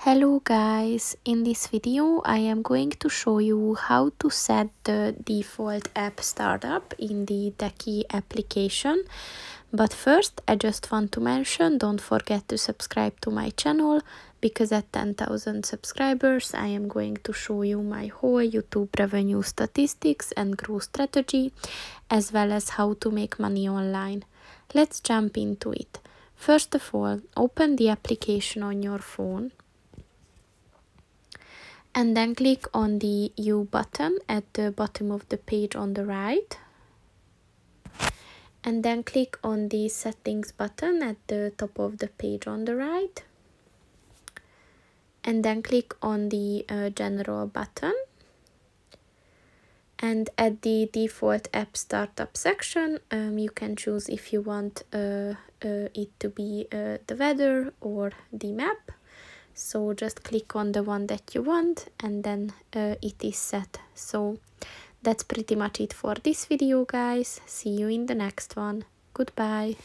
Hello guys, in this video I am going to show you how to set the default app startup in the Deckee application. But first I just want to mention, don't forget to subscribe to my channel, because at 10,000 subscribers I am going to show you my whole YouTube revenue statistics and growth strategy, as well as how to make money online. Let's jump into it. First of all, open the application on your phone. And then click on the U button at the bottom of the page on the right. And then click on the settings button at the top of the page on the right. And then click on the general button. And at the default app startup section, you can choose if you want it to be the weather or the map. So just click on the one that you want, and then it is set. So that's pretty much it for this video, guys. See you in the next one. Goodbye.